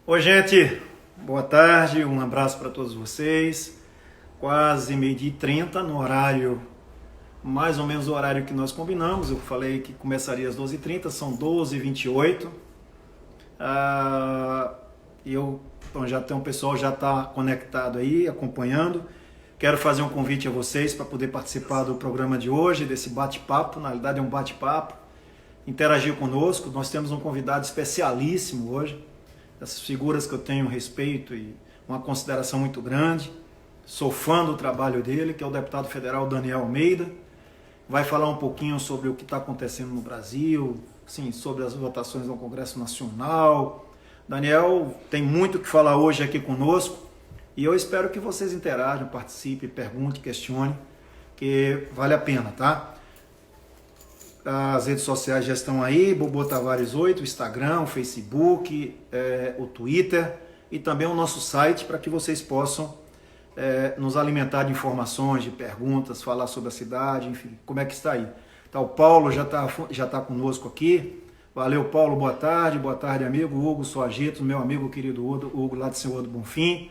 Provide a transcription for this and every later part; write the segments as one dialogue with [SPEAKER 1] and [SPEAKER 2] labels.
[SPEAKER 1] Oi, gente, boa tarde, um abraço para todos vocês. Quase meio-dia e 30 no horário, mais ou menos o horário que nós combinamos. Eu falei que começaria às 12h30, são 12h28. Então já tem um pessoal já está conectado aí, acompanhando. Quero fazer um convite a vocês para poder participar do programa de hoje, desse bate-papo. Na realidade é um bate-papo, interagir conosco. Nós temos um convidado especialíssimo hoje. Essas figuras que eu tenho respeito e uma consideração muito grande. Sou fã do trabalho dele, que é o deputado federal Daniel Almeida. Vai falar um pouquinho sobre o que está acontecendo no Brasil, sim, sobre as votações no Congresso Nacional. Daniel tem muito o que falar hoje aqui conosco e eu espero que vocês interajam, participem, perguntem, questionem, que vale a pena, tá? As redes sociais já estão aí, Bobo Tavares 8, o Instagram, o Facebook, o Twitter e também o nosso site para que vocês possam nos alimentar de informações, de perguntas, falar sobre a cidade, enfim, como é que está aí. Tá, o Paulo já tá conosco aqui. Valeu, Paulo, boa tarde, amigo. Hugo Soagito, meu amigo querido Hugo lá de Senhor do Bonfim.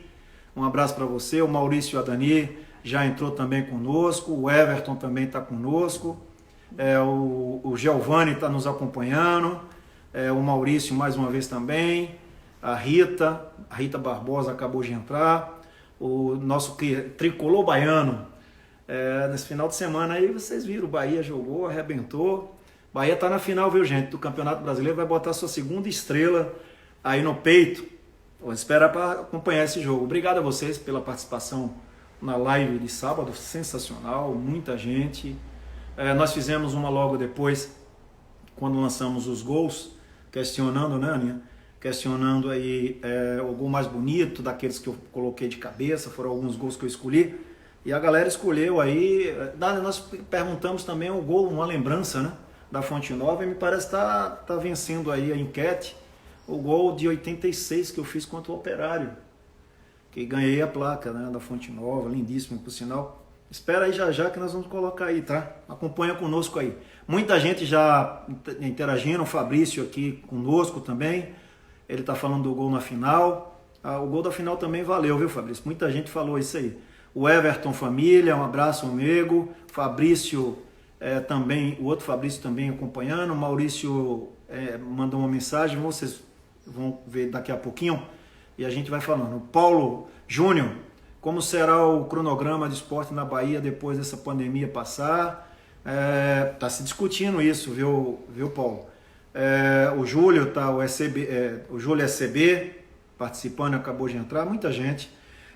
[SPEAKER 1] Um abraço para você. O Maurício Adani já entrou também conosco, o Everton também está conosco. O Giovanni está nos acompanhando, o Maurício mais uma vez também, a Rita Barbosa acabou de entrar, o nosso tricolor baiano, nesse final de semana aí vocês viram, o Bahia jogou, arrebentou, Bahia está na final, viu gente, do Campeonato Brasileiro, vai botar sua segunda estrela aí no peito, vou esperar para acompanhar esse jogo. Obrigado a vocês pela participação na live de sábado, sensacional, muita gente. Nós fizemos uma logo depois, quando lançamos os gols, questionando, né, Aninha? Questionando aí o gol mais bonito, daqueles que eu coloquei de cabeça, foram alguns gols que eu escolhi, e a galera escolheu aí, nós perguntamos também o gol, uma lembrança, né, da Fonte Nova, e me parece que tá vencendo aí a enquete, o gol de 86 que eu fiz contra o Operário, que ganhei a placa, né, da Fonte Nova, lindíssimo por sinal. Espera aí já que nós vamos colocar aí, tá? Acompanha conosco aí. Muita gente já interagindo, o Fabrício aqui conosco também. Ele tá falando do gol na final. O gol da final também valeu, viu, Fabrício? Muita gente falou isso aí. O Everton Família, um abraço, amigo. Fabrício também, o outro Fabrício também acompanhando. O Maurício mandou uma mensagem, vocês vão ver daqui a pouquinho. E a gente vai falando. O Paulo Júnior, como será o cronograma de esporte na Bahia depois dessa pandemia passar? Tá se discutindo isso, viu Paulo? O Júlio, o Júlio SCB participando, acabou de entrar, muita gente.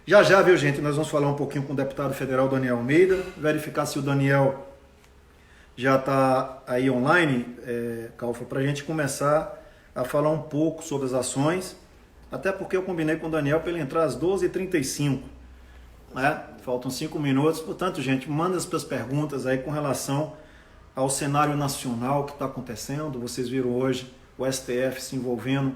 [SPEAKER 1] Já, viu gente, nós vamos falar um pouquinho com o deputado federal Daniel Almeida, verificar se o Daniel já está aí online, Calfa, para a gente começar a falar um pouco sobre as ações, até porque eu combinei com o Daniel para ele entrar às 12h35. Faltam 5 minutos, portanto, gente, manda as suas perguntas aí com relação ao cenário nacional que está acontecendo. Vocês viram hoje o STF se envolvendo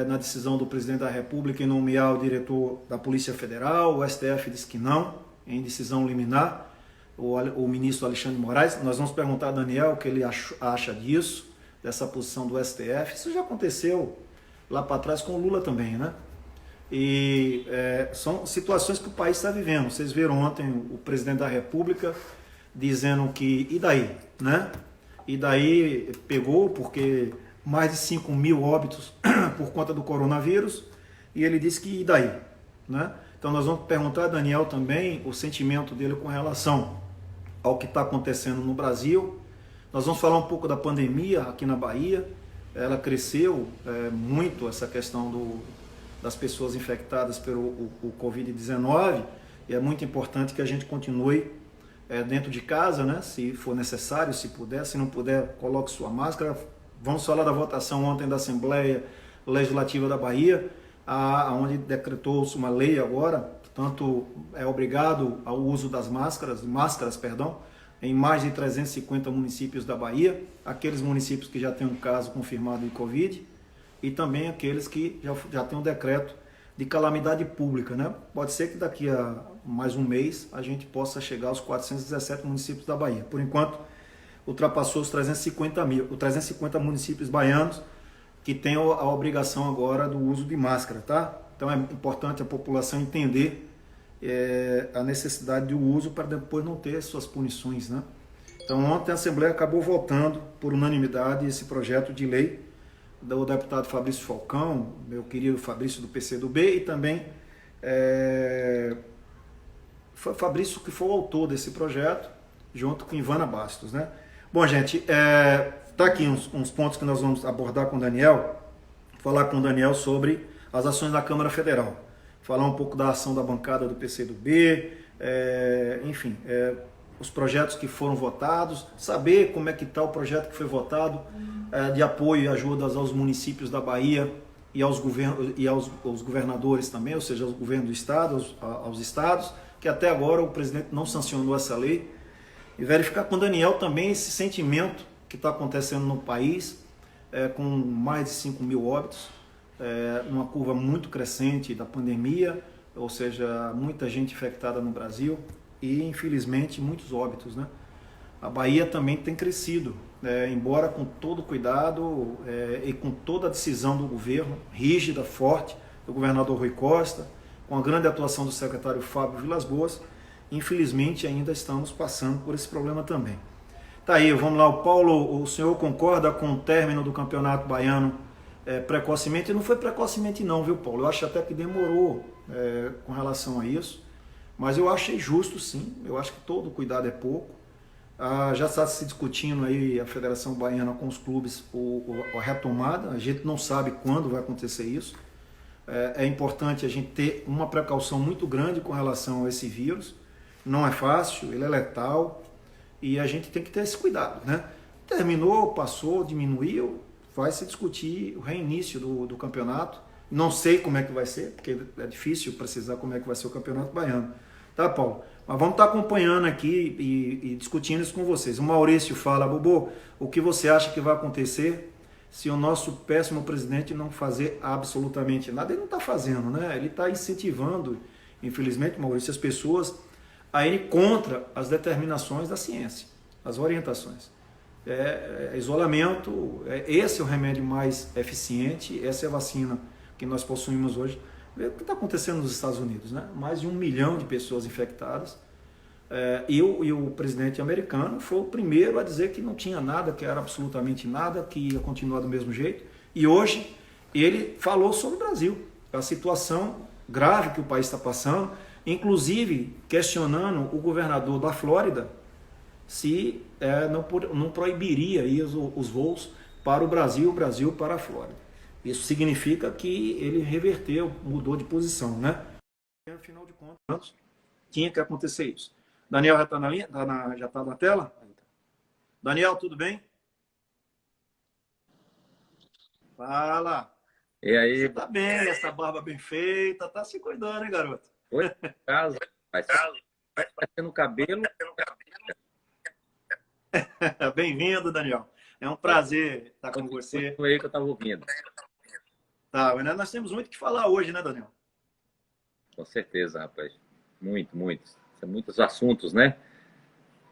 [SPEAKER 1] na decisão do presidente da República em nomear o diretor da Polícia Federal. O STF disse que não, em decisão liminar, o ministro Alexandre de Moraes. Nós vamos perguntar a Daniel o que ele acha disso, dessa posição do STF. Isso já aconteceu lá para trás com o Lula também, né? E são situações que o país está vivendo. Vocês viram ontem o presidente da República dizendo que, e daí? Né? E daí pegou porque mais de 5 mil óbitos por conta do coronavírus, e ele disse que e daí? Né? Então nós vamos perguntar a Daniel também o sentimento dele com relação ao que está acontecendo no Brasil. Nós vamos falar um pouco da pandemia aqui na Bahia. Ela cresceu muito, essa questão das pessoas infectadas pelo Covid-19, e é muito importante que a gente continue dentro de casa, né? Se for necessário, se puder, se não puder, coloque sua máscara. Vamos falar da votação ontem da Assembleia Legislativa da Bahia, onde decretou-se uma lei agora, portanto, é obrigado ao uso das máscaras, em mais de 350 municípios da Bahia, aqueles municípios que já têm um caso confirmado de Covid, e também aqueles que já têm um decreto de calamidade pública, né? Pode ser que daqui a mais um mês a gente possa chegar aos 417 municípios da Bahia. Por enquanto, ultrapassou os 350 municípios baianos que tem a obrigação agora do uso de máscara, tá? Então é importante a população entender a necessidade do uso para depois não ter suas punições, né? Então ontem a Assembleia acabou votando por unanimidade esse projeto de lei do deputado Fabrício Falcão, meu querido Fabrício do PCdoB, e também foi o Fabrício que foi o autor desse projeto, junto com Ivana Bastos, né? Bom, gente, tá aqui uns pontos que nós vamos abordar com o Daniel, falar com o Daniel sobre as ações da Câmara Federal, falar um pouco da ação da bancada do PCdoB, enfim, os projetos que foram votados, saber como é que está o projeto que foi votado de apoio e ajudas aos municípios da Bahia e aos governadores também, ou seja, aos governos do estado, aos estados, que até agora o presidente não sancionou essa lei, e verificar com o Daniel também esse sentimento que está acontecendo no país, com mais de 5 mil óbitos, numa curva muito crescente da pandemia, ou seja, muita gente infectada no Brasil e, infelizmente, muitos óbitos, né? A Bahia também tem crescido, embora com todo cuidado e com toda a decisão do governo, rígida, forte, do governador Rui Costa, com a grande atuação do secretário Fábio Vilas Boas, infelizmente ainda estamos passando por esse problema também. Tá aí, vamos lá, o Paulo, o senhor concorda com o término do Campeonato Baiano precocemente? E não foi precocemente não, viu, Paulo? Eu acho até que demorou com relação a isso, mas eu achei justo sim, eu acho que todo cuidado é pouco. Já está se discutindo aí a Federação Baiana com os clubes a retomada, a gente não sabe quando vai acontecer isso. É importante a gente ter uma precaução muito grande com relação a esse vírus, não é fácil, ele é letal e a gente tem que ter esse cuidado, né? Terminou, passou, diminuiu, vai se discutir o reinício do campeonato. Não sei como é que vai ser, porque é difícil precisar como é que vai ser o Campeonato Baiano. Tá, Paulo? Mas vamos estar acompanhando aqui e discutindo isso com vocês. O Maurício fala, Bobô, o que você acha que vai acontecer se o nosso péssimo presidente não fazer absolutamente nada? Ele não está fazendo, né? Ele está incentivando, infelizmente, Maurício, as pessoas a ir contra as determinações da ciência, as orientações. Isolamento, esse é o remédio mais eficiente, essa é a vacina que nós possuímos hoje. Vê o que está acontecendo nos Estados Unidos, né? Mais de 1 milhão de pessoas infectadas. E o presidente americano foi o primeiro a dizer que não tinha nada, que era absolutamente nada, que ia continuar do mesmo jeito. E hoje ele falou sobre o Brasil, a situação grave que o país está passando, inclusive questionando o governador da Flórida se não proibiria aí os voos para o Brasil para a Flórida. Isso significa que ele reverteu, mudou de posição, né? Afinal de contas, tinha que acontecer isso. Daniel já está na linha? Já está na tela? Daniel, tudo bem? Fala.
[SPEAKER 2] E aí,
[SPEAKER 1] Você tá bem, essa barba bem feita, tá se cuidando, hein, garoto?
[SPEAKER 2] oi, casa, vai parecendo o cabelo.
[SPEAKER 1] Bem-vindo, Daniel. É um prazer estar com você.
[SPEAKER 2] Foi aí que eu estava ouvindo.
[SPEAKER 1] Tá, né? Nós temos muito o que falar hoje, né, Daniel?
[SPEAKER 2] Com certeza, rapaz. Muito, muito. São muitos assuntos, né?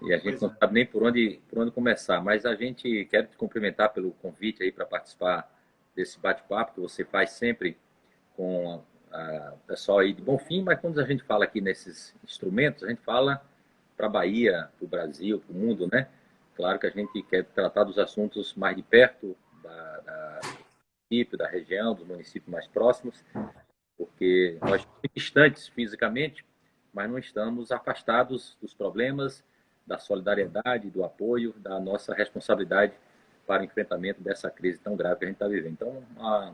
[SPEAKER 2] E a gente
[SPEAKER 1] Pois
[SPEAKER 2] não sabe nem por onde começar. Mas a gente quer te cumprimentar pelo convite aí para participar desse bate-papo que você faz sempre com o pessoal aí de Bonfim. Mas quando a gente fala aqui nesses instrumentos, a gente fala para a Bahia, para o Brasil, para o mundo, né? Claro que a gente quer tratar dos assuntos mais de perto do município, da região, dos municípios mais próximos, porque nós estamos distantes fisicamente, mas não estamos afastados dos problemas, da solidariedade, do apoio, da nossa responsabilidade para o enfrentamento dessa crise tão grave que a gente está vivendo. Então,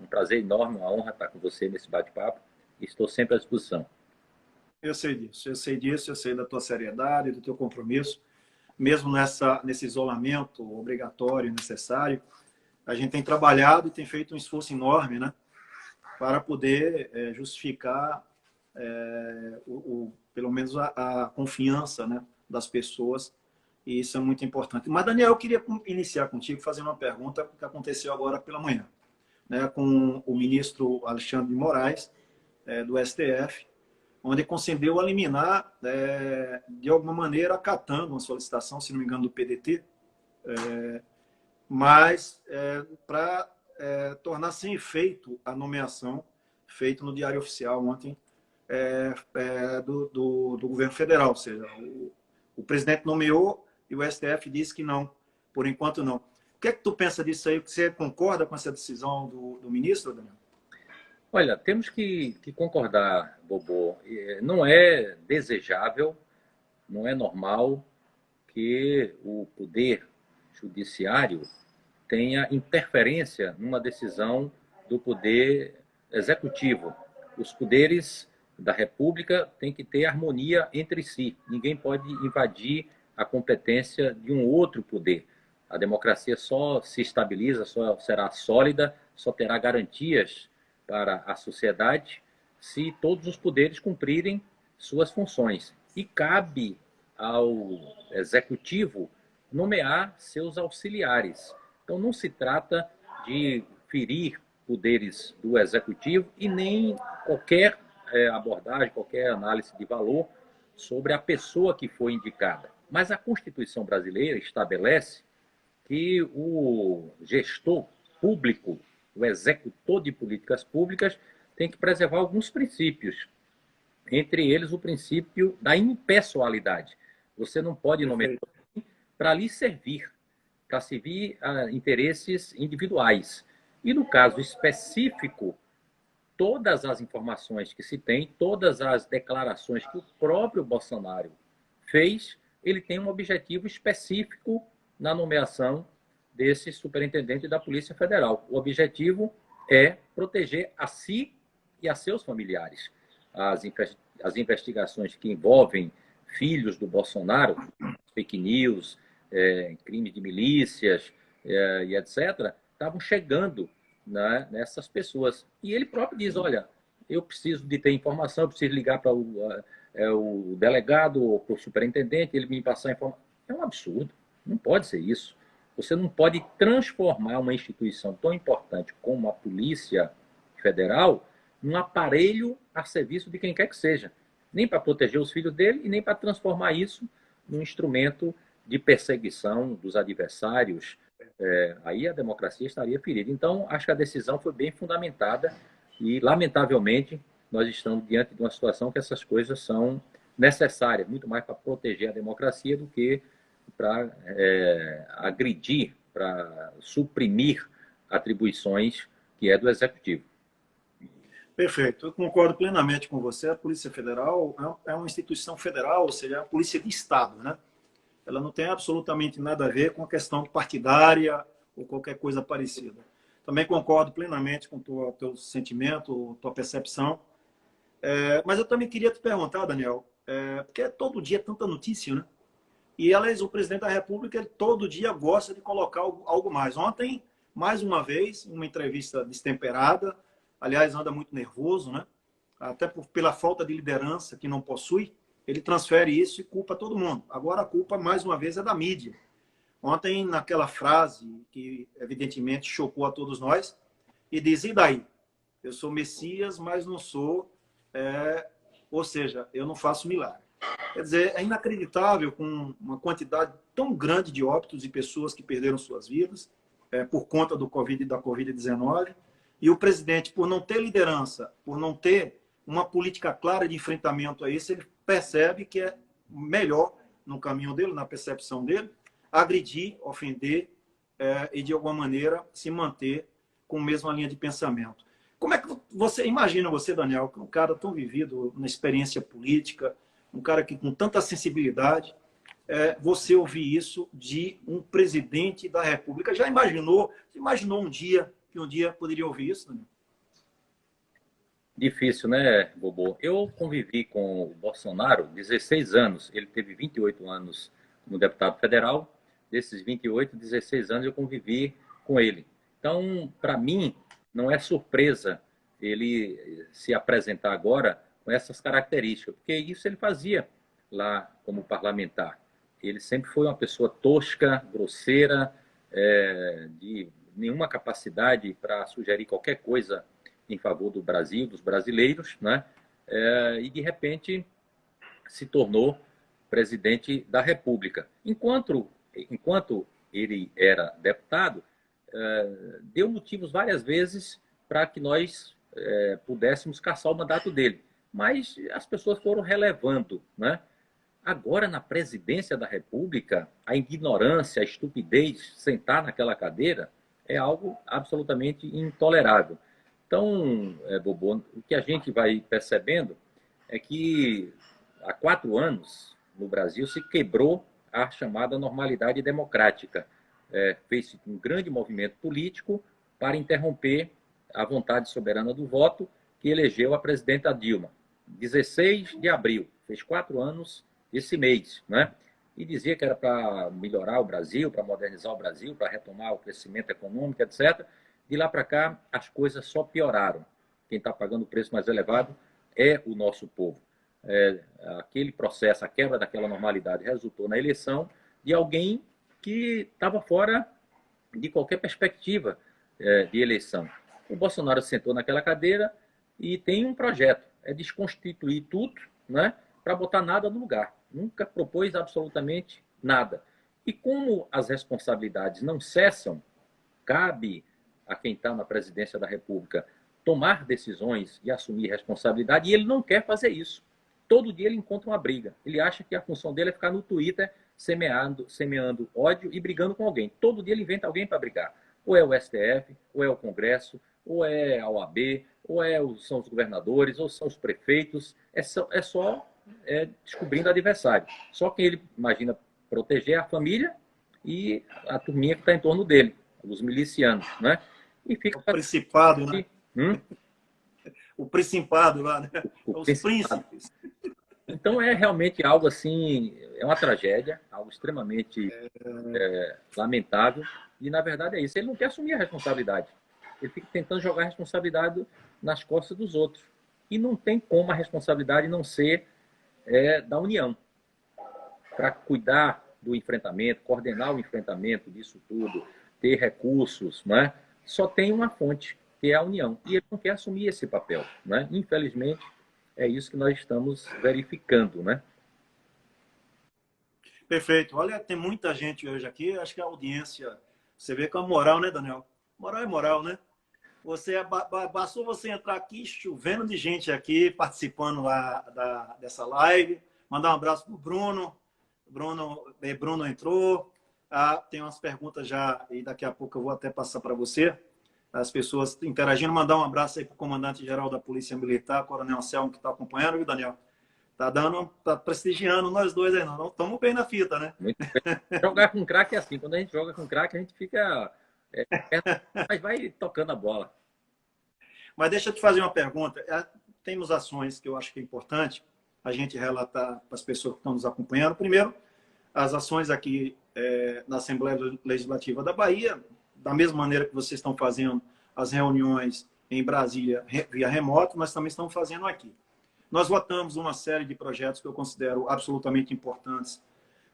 [SPEAKER 2] um prazer enorme, uma honra estar com você nesse bate-papo e estou sempre à disposição.
[SPEAKER 1] Eu sei disso, eu sei da tua seriedade, do teu compromisso. Mesmo nesse isolamento obrigatório e necessário, a gente tem trabalhado e tem feito um esforço enorme, né, para poder justificar pelo menos a confiança, né, das pessoas, e isso é muito importante. Mas, Daniel, eu queria iniciar contigo fazendo uma pergunta que aconteceu agora pela manhã, né, com o ministro Alexandre de Moraes, do STF, onde concedeu a liminar, de alguma maneira, acatando uma solicitação, se não me engano, do PDT, mas para tornar sem efeito a nomeação feita no Diário Oficial ontem do governo federal. Ou seja, o presidente nomeou e o STF disse que não, por enquanto não. O que é que tu pensa disso aí? Você concorda com essa decisão do ministro, Daniel?
[SPEAKER 2] Olha, temos que concordar, Bobô. Não é desejável, não é normal que o poder judiciário tenha interferência numa decisão do poder executivo. Os poderes da República têm que ter harmonia entre si. Ninguém pode invadir a competência de um outro poder. A democracia só se estabiliza, só será sólida, só terá garantias para a sociedade se todos os poderes cumprirem suas funções. E cabe ao executivo nomear seus auxiliares. Então, não se trata de ferir poderes do executivo e nem qualquer abordagem, qualquer análise de valor sobre a pessoa que foi indicada. Mas a Constituição brasileira estabelece que o gestor público, o executor de políticas públicas, tem que preservar alguns princípios, entre eles o princípio da impessoalidade. Você não pode nomear para lhe servir, para servir a interesses individuais. E no caso específico, todas as informações que se tem, todas as declarações que o próprio Bolsonaro fez, ele tem um objetivo específico na nomeação desse superintendente da Polícia Federal. O objetivo é proteger a si e a seus familiares. As investigações que envolvem filhos do Bolsonaro, fake news, crimes de milícias e etc., estavam chegando, né, nessas pessoas. E ele próprio diz, olha, eu preciso de ter informação, eu preciso ligar para o delegado ou para o superintendente, ele me passar a informação. É um absurdo, não pode ser isso. Você não pode transformar uma instituição tão importante como a Polícia Federal num aparelho a serviço de quem quer que seja. Nem para proteger os filhos dele e nem para transformar isso num instrumento de perseguição dos adversários. Aí a democracia estaria ferida. Então, acho que a decisão foi bem fundamentada e, lamentavelmente, nós estamos diante de uma situação que essas coisas são necessárias, muito mais para proteger a democracia do que para agredir, para suprimir atribuições que é do Executivo.
[SPEAKER 1] Perfeito, eu concordo plenamente com você. A Polícia Federal é uma instituição federal, ou seja, é a polícia de Estado, né? Ela não tem absolutamente nada a ver com a questão partidária ou qualquer coisa parecida. Também concordo plenamente com o teu sentimento, tua percepção. Mas eu também queria te perguntar, Daniel, porque todo dia é tanta notícia, né? E, aliás, o presidente da República, ele todo dia gosta de colocar algo mais. Ontem, mais uma vez, uma entrevista destemperada, aliás, anda muito nervoso, né? Até pela falta de liderança que não possui, ele transfere isso e culpa todo mundo. Agora a culpa, mais uma vez, é da mídia. Ontem, naquela frase que, evidentemente, chocou a todos nós, e diz, e daí? Eu sou Messias, mas não sou... ou seja, eu não faço milagre. Quer dizer, é inacreditável com uma quantidade tão grande de óbitos e pessoas que perderam suas vidas por conta do Covid e da Covid-19. E o presidente, por não ter liderança, por não ter uma política clara de enfrentamento a isso, ele percebe que é melhor, no caminho dele, na percepção dele, agredir, ofender e, de alguma maneira, se manter com a mesma linha de pensamento. Como é que você imagina, Daniel, que um cara tão vivido na experiência política, um cara que com tanta sensibilidade, você ouvir isso de um presidente da República? Já imaginou? Você imaginou um dia poderia ouvir isso, Daniel?
[SPEAKER 2] Difícil, né, Bobô? Eu convivi com o Bolsonaro 16 anos. Ele teve 28 anos como deputado federal. Desses 28, 16 anos eu convivi com ele. Então, para mim, não é surpresa ele se apresentar agora com essas características, porque isso ele fazia lá como parlamentar. Ele sempre foi uma pessoa tosca, grosseira, de nenhuma capacidade para sugerir qualquer coisa em favor do Brasil, dos brasileiros, né? E de repente se tornou presidente da República. Enquanto ele era deputado, deu motivos várias vezes para que nós pudéssemos cassar o mandato dele. Mas as pessoas foram relevando, né? Agora, na presidência da República, a ignorância, a estupidez, sentar naquela cadeira é algo absolutamente intolerável. Então, Bobo, o que a gente vai percebendo é que há 4 anos, no Brasil, se quebrou a chamada normalidade democrática. Fez um grande movimento político para interromper a vontade soberana do voto que elegeu a presidenta Dilma. 16 de abril, fez 4 anos esse mês, né? E dizia que era para melhorar o Brasil, para modernizar o Brasil, para retomar o crescimento econômico, etc. De lá para cá, as coisas só pioraram. Quem está pagando o preço mais elevado é o nosso povo. Aquele processo, a quebra daquela normalidade, resultou na eleição de alguém que estava fora de qualquer perspectiva de eleição. O Bolsonaro sentou naquela cadeira e tem um projeto, é desconstituir tudo, né, para botar nada no lugar. Nunca propôs absolutamente nada. E como as responsabilidades não cessam, cabe a quem está na presidência da República tomar decisões e assumir responsabilidade, e ele não quer fazer isso. Todo dia ele encontra uma briga. Ele acha que a função dele é ficar no Twitter semeando ódio e brigando com alguém. Todo dia ele inventa alguém para brigar. Ou é o STF, ou é o Congresso, ou é a OAB, ou são os governadores, ou são os prefeitos. É só descobrindo adversário. Só quem ele imagina proteger é a família e a turminha que está em torno dele, os milicianos, né?
[SPEAKER 1] E fica o principado, né? O principado lá, né? Os príncipes.
[SPEAKER 2] Então é realmente algo assim, é uma tragédia, algo extremamente lamentável. E na verdade é isso. Ele não quer assumir a responsabilidade. Ele fica tentando jogar a responsabilidade nas costas dos outros. E não tem como a responsabilidade não ser da União. Para cuidar do enfrentamento, coordenar o enfrentamento disso tudo, ter recursos, né? Só tem uma fonte, que é a União. E ele não quer assumir esse papel, né? Infelizmente, é isso que nós estamos verificando, né?
[SPEAKER 1] Perfeito. Olha, tem muita gente hoje aqui. Acho que a audiência... Você vê com a moral, né, Daniel? Moral é moral, né? Bastou você entrar aqui, chovendo de gente aqui, participando lá dessa live. Mandar um abraço para o Bruno. Bruno entrou. Tem umas perguntas já, e daqui a pouco eu vou até passar para você. As pessoas interagindo. Mandar um abraço aí para o comandante-geral da Polícia Militar, Coronel Anselmo, que está acompanhando, viu, Daniel? Tá prestigiando nós dois aí, não. Estamos bem na fita, né?
[SPEAKER 2] Muito bem. Jogar com craque é assim. Quando a gente joga com craque, a gente fica... mas vai tocando a bola.
[SPEAKER 1] Mas deixa eu te fazer uma pergunta. Temos ações que eu acho que é importante a gente relatar para as pessoas que estão nos acompanhando. Primeiro, as ações aqui na Assembleia Legislativa da Bahia, da mesma maneira que vocês estão fazendo as reuniões em Brasília via remoto, nós também estamos fazendo aqui. Nós votamos uma série de projetos que eu considero absolutamente importantes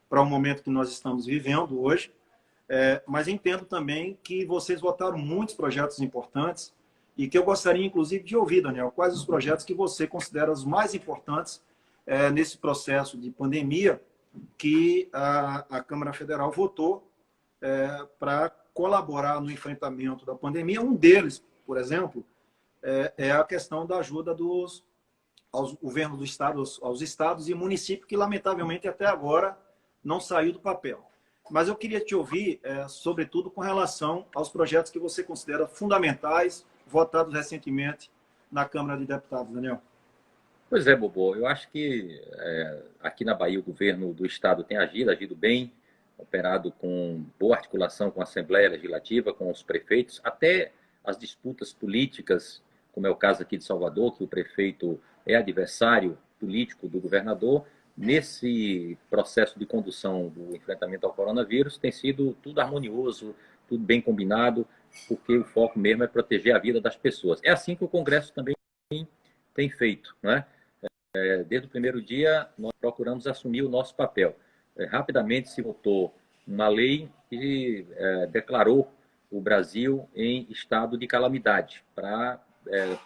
[SPEAKER 1] para o momento que nós estamos vivendo hoje, mas entendo também que vocês votaram muitos projetos importantes e que eu gostaria, inclusive, de ouvir, Daniel, quais os projetos que você considera os mais importantes nesse processo de pandemia que a Câmara Federal votou para colaborar no enfrentamento da pandemia. Um deles, por exemplo, é a questão da ajuda aos governos do estado, aos estados e municípios, que lamentavelmente até agora não saiu do papel. Mas eu queria te ouvir, sobretudo, com relação aos projetos que você considera fundamentais, votados recentemente na Câmara de Deputados, Daniel.
[SPEAKER 2] Pois é, Bobo. Eu acho que aqui na Bahia o governo do estado tem agido bem, operado com boa articulação com a Assembleia Legislativa, com os prefeitos, até as disputas políticas, como é o caso aqui de Salvador, que o prefeito é adversário político do governador. Nesse processo de condução do enfrentamento ao coronavírus, tem sido tudo harmonioso, tudo bem combinado, porque o foco mesmo é proteger a vida das pessoas. É assim que o Congresso também tem feito, né? Desde o primeiro dia, nós procuramos assumir o nosso papel. Rapidamente se votou uma lei que declarou o Brasil em estado de calamidade, para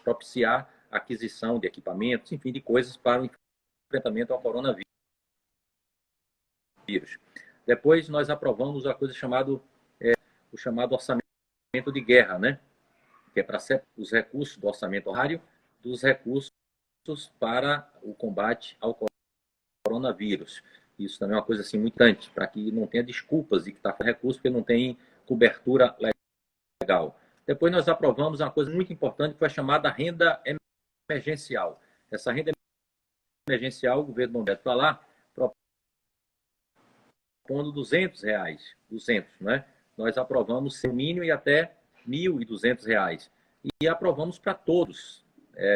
[SPEAKER 2] propiciar a aquisição de equipamentos, enfim, de coisas para o enfrentamento ao coronavírus. Depois nós aprovamos a coisa o chamado orçamento de guerra, né? Que é para os recursos do orçamento horário dos recursos para o combate ao coronavírus. Isso também é uma coisa assim muito importante, para que não tenha desculpas de que está com recurso porque não tem cobertura legal. Depois nós aprovamos uma coisa muito importante que foi chamada renda emergencial. Essa renda emergencial, o governo Humberto está lá propondo R$ 200, 200, né? Nós aprovamos o mínimo e até R$ 1.200. E aprovamos para todos,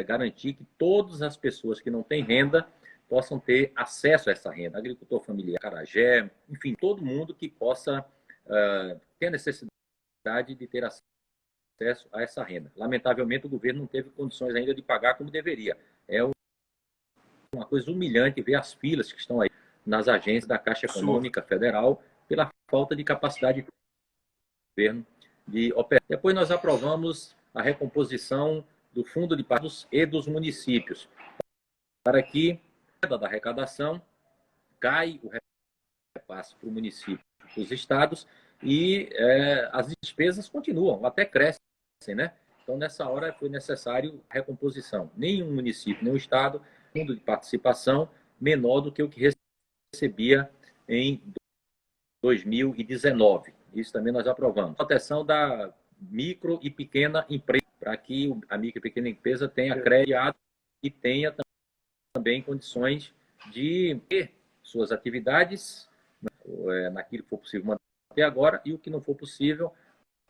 [SPEAKER 2] garantir que todas as pessoas que não têm renda possam ter acesso a essa renda. Agricultor familiar, acarajé, enfim, todo mundo que possa ter a necessidade de ter acesso a essa renda. Lamentavelmente, o governo não teve condições ainda de pagar como deveria. É uma coisa humilhante ver as filas que estão aí nas agências da Caixa Econômica Federal pela falta de capacidade do governo de operar. Depois nós aprovamos a recomposição do Fundo de Pagos e dos municípios, para que da arrecadação cai o repasse para o município, para os estados, e as despesas continuam, até crescem, né? Então, nessa hora, foi necessário a recomposição. Nenhum município, nenhum estado, fundo de participação menor do que o que recebia em 2019. Isso também nós aprovamos. Proteção da micro e pequena empresa, para que a micro e pequena empresa tenha crédito e tenha também condições de ter suas atividades naquilo que for possível manter agora e o que não for possível,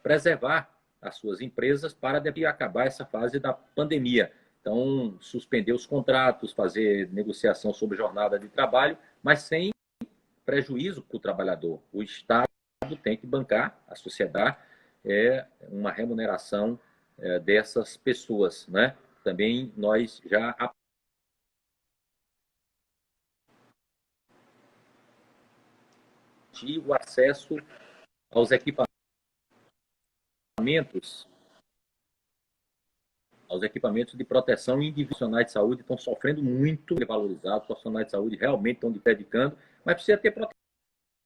[SPEAKER 2] preservar as suas empresas para acabar essa fase da pandemia. Então, suspender os contratos, fazer negociação sobre jornada de trabalho, mas sem prejuízo para o trabalhador. O Estado tem que bancar, a sociedade, uma remuneração dessas pessoas, né? Também nós já o acesso aos equipamentos de proteção individual de saúde estão sofrendo muito, valorizados, os profissionais de saúde realmente estão dedicando, mas precisa ter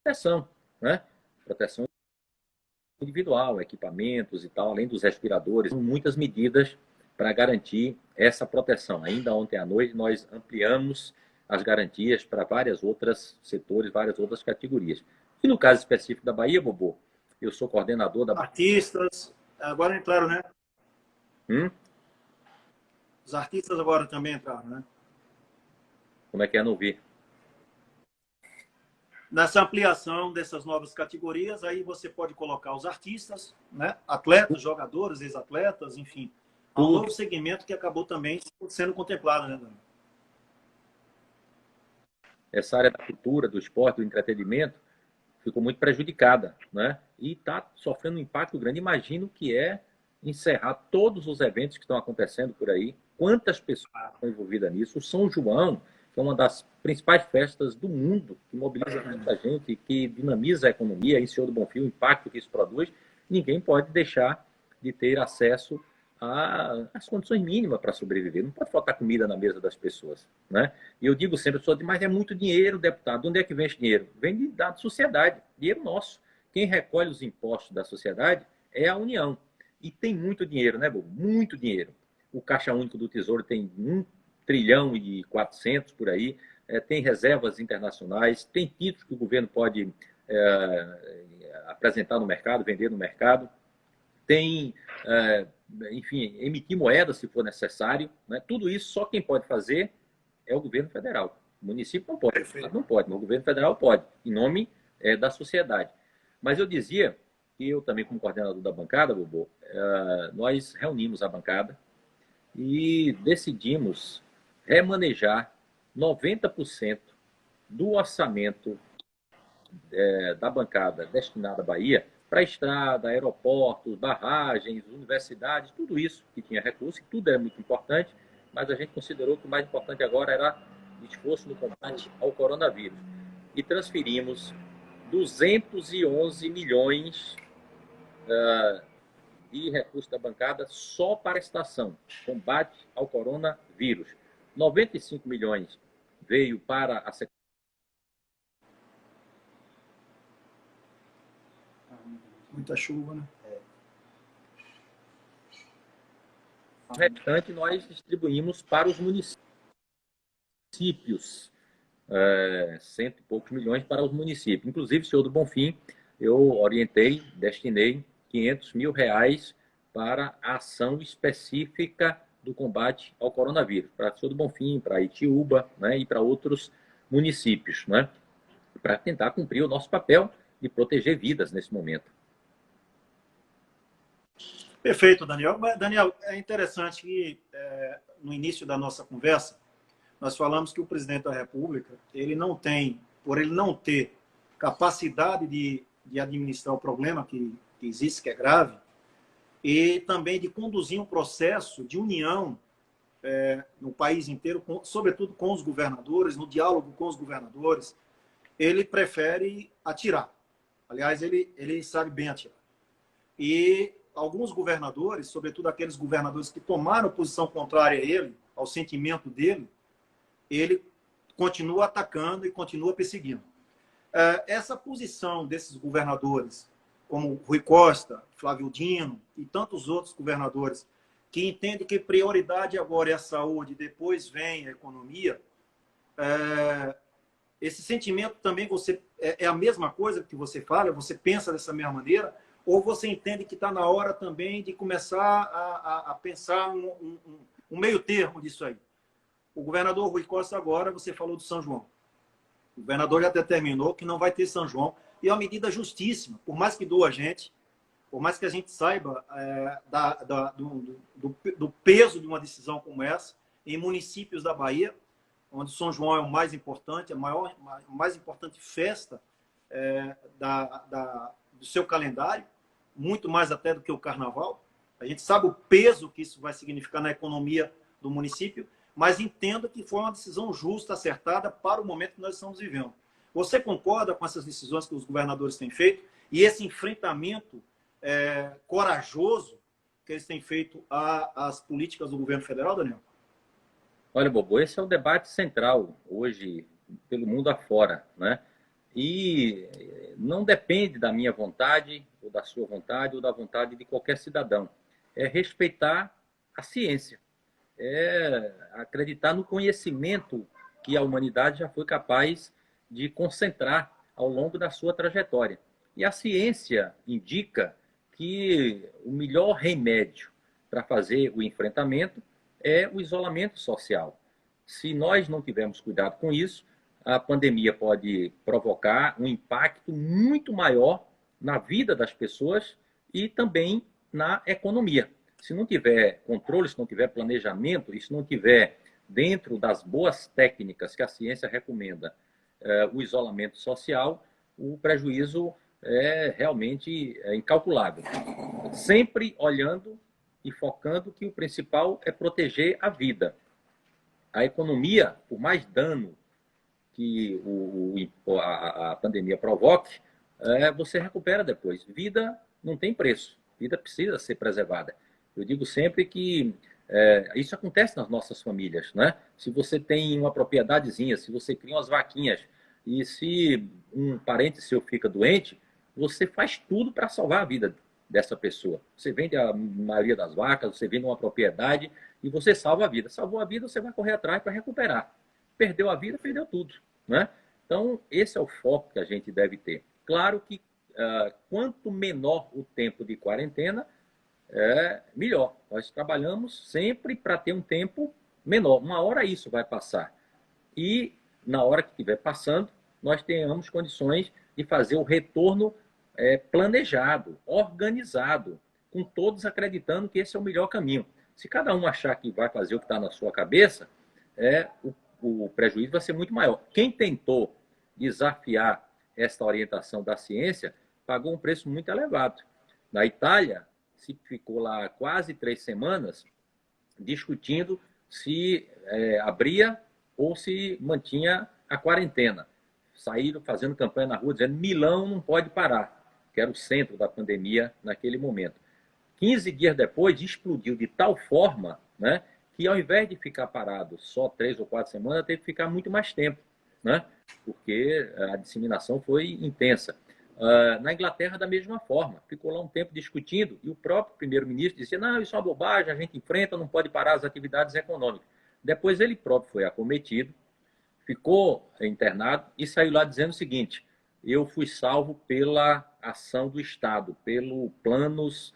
[SPEAKER 2] proteção, né? Proteção individual, equipamentos e tal, além dos respiradores, muitas medidas para garantir essa proteção. Ainda ontem à noite nós ampliamos as garantias para várias outras setores, várias outras categorias. E no caso específico da Bahia, Bobô, eu sou coordenador da...
[SPEAKER 1] Artistas, agora entraram, né? Os artistas agora também entraram, né?
[SPEAKER 2] Como é que é? Não vi.
[SPEAKER 1] Nessa ampliação dessas novas categorias, aí você pode colocar os artistas, né? Atletas, jogadores, ex-atletas, enfim. Há um novo segmento que acabou também sendo contemplado, né, Dani?
[SPEAKER 2] Essa área da cultura, do esporte, do entretenimento, ficou muito prejudicada, né? E está sofrendo um impacto grande. Imagino que é encerrar todos os eventos que estão acontecendo por aí. Quantas pessoas estão envolvidas nisso? O São João, que é uma das principais festas do mundo, que mobiliza muita gente, que dinamiza a economia, em Senhor do Bonfim, o impacto que isso produz, ninguém pode deixar de ter acesso às condições mínimas para sobreviver. Não pode faltar comida na mesa das pessoas, né? E eu digo sempre, mas é muito dinheiro, deputado. De onde é que vem esse dinheiro? Vem da sociedade, dinheiro nosso. Quem recolhe os impostos da sociedade é a União. E tem muito dinheiro, né, Bobo? Muito dinheiro. O Caixa Único do Tesouro tem 1,4 trilhão por aí. Tem reservas internacionais, tem títulos que o governo pode apresentar no mercado, vender no mercado. Tem, enfim, emitir moeda se for necessário, né? Tudo isso só quem pode fazer é o governo federal. O município não pode, não pode, mas o governo federal pode, em nome da sociedade. Mas eu dizia que eu também, como coordenador da bancada, Bobo, nós reunimos a bancada e decidimos remanejar 90% do orçamento da bancada destinada à Bahia para estrada, aeroportos, barragens, universidades, tudo isso que tinha recurso, que tudo é muito importante, mas a gente considerou que o mais importante agora era o esforço no combate ao coronavírus. E transferimos 211 milhões de recursos da bancada só para a estação, combate ao coronavírus. 95 milhões veio para a
[SPEAKER 1] Muita chuva, né?
[SPEAKER 2] O restante nós distribuímos para os municípios, cento e poucos milhões para os municípios. Inclusive, senhor do Bonfim, eu orientei, destinei 500 mil reais para a ação específica do combate ao coronavírus, para o senhor do Bonfim, para Itiúba, né, e para outros municípios, né, para tentar cumprir o nosso papel de proteger vidas nesse momento.
[SPEAKER 1] Perfeito, Daniel. Daniel, é interessante que no início da nossa conversa, nós falamos que o presidente da República, ele não tem, por ele não ter capacidade de administrar o problema que existe, que é grave, e também de conduzir um processo de união no país inteiro, sobretudo com os governadores, no diálogo com os governadores, ele prefere atirar. Aliás, ele sabe bem atirar. E alguns governadores, sobretudo aqueles governadores que tomaram posição contrária a ele, ao sentimento dele, ele continua atacando e continua perseguindo. Essa posição desses governadores, como Rui Costa, Flávio Dino e tantos outros governadores, que entendem que prioridade agora é a saúde, depois vem a economia, esse sentimento também é a mesma coisa que você fala, você pensa dessa mesma maneira, ou você entende que está na hora também de começar a pensar um meio termo disso aí? O governador Rui Costa agora, você falou do São João. O governador já determinou que não vai ter São João. E é uma medida justíssima. Por mais que doa a gente, por mais que a gente saiba do peso de uma decisão como essa, em municípios da Bahia, onde São João é o mais importante, a mais importante festa do seu calendário, muito mais até do que o Carnaval. A gente sabe o peso que isso vai significar na economia do município, mas entendo que foi uma decisão justa, acertada para o momento que nós estamos vivendo. Você concorda com essas decisões que os governadores têm feito e esse enfrentamento corajoso que eles têm feito às políticas do governo federal, Daniel?
[SPEAKER 2] Olha, Bobo, esse é o debate central hoje pelo mundo afora, né? E não depende da minha vontade, ou da sua vontade, ou da vontade de qualquer cidadão. É respeitar a ciência. É acreditar no conhecimento que a humanidade já foi capaz de concentrar ao longo da sua trajetória. E a ciência indica que o melhor remédio para fazer o enfrentamento é o isolamento social. Se nós não tivermos cuidado com isso, a pandemia pode provocar um impacto muito maior na vida das pessoas e também na economia. Se não tiver controle, se não tiver planejamento, e se não tiver dentro das boas técnicas que a ciência recomenda o isolamento social, o prejuízo é realmente incalculável. Sempre olhando e focando que o principal é proteger a vida. A economia, por mais dano que a pandemia provoque, você recupera depois. Vida não tem preço. Vida precisa ser preservada. Eu digo sempre que isso acontece nas nossas famílias, né? Se você tem uma propriedadezinha, se você cria umas vaquinhas e se um parente seu fica doente, você faz tudo para salvar a vida dessa pessoa. Você vende a maioria das vacas, você vende uma propriedade e você salva a vida. Salvou a vida, você vai correr atrás para recuperar. Perdeu a vida, perdeu tudo, né? Então, esse é o foco que a gente deve ter. Claro que quanto menor o tempo de quarentena, melhor. Nós trabalhamos sempre para ter um tempo menor. Uma hora isso vai passar. E na hora que estiver passando, nós tenhamos condições de fazer o retorno planejado, organizado, com todos acreditando que esse é o melhor caminho. Se cada um achar que vai fazer o que está na sua cabeça, o prejuízo vai ser muito maior. Quem tentou desafiar esta orientação da ciência pagou um preço muito elevado. Na Itália, se ficou lá quase 3 semanas discutindo se abria ou se mantinha a quarentena. Saíram fazendo campanha na rua dizendo Milão não pode parar, que era o centro da pandemia naquele momento. 15 dias depois, explodiu de tal forma, né, que ao invés de ficar parado só 3 ou 4 semanas, teve que ficar muito mais tempo, né, porque a disseminação foi intensa. Na Inglaterra, da mesma forma. Ficou lá um tempo discutindo e o próprio primeiro-ministro dizia, não, isso é uma bobagem, a gente enfrenta, não pode parar as atividades econômicas. Depois ele próprio foi acometido, ficou internado e saiu lá dizendo o seguinte, eu fui salvo pela ação do Estado, pelo planos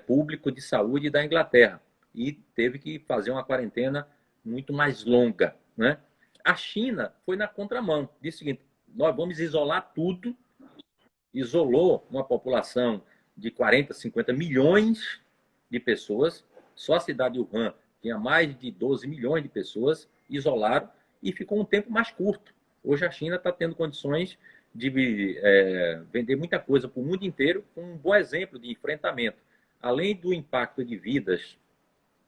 [SPEAKER 2] público de saúde da Inglaterra e teve que fazer uma quarentena muito mais longa, né? A China foi na contramão, disse o seguinte, nós vamos isolar tudo, isolou uma população de 40, 50 milhões de pessoas, só a cidade de Wuhan tinha mais de 12 milhões de pessoas, isolaram e ficou um tempo mais curto. Hoje a China está tendo condições de vender muita coisa para o mundo inteiro, com um bom exemplo de enfrentamento. Além do impacto de vidas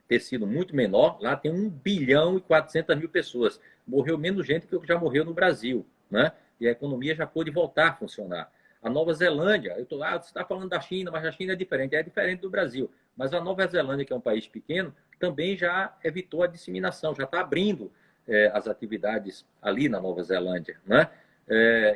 [SPEAKER 2] ter sido muito menor, lá tem 1 bilhão e 400 mil pessoas. Morreu menos gente que o que já morreu no Brasil, né? E a economia já pôde voltar a funcionar. A Nova Zelândia, você está falando da China, mas a China é diferente do Brasil. Mas a Nova Zelândia, que é um país pequeno, também já evitou a disseminação, já está abrindo as atividades ali na Nova Zelândia, né?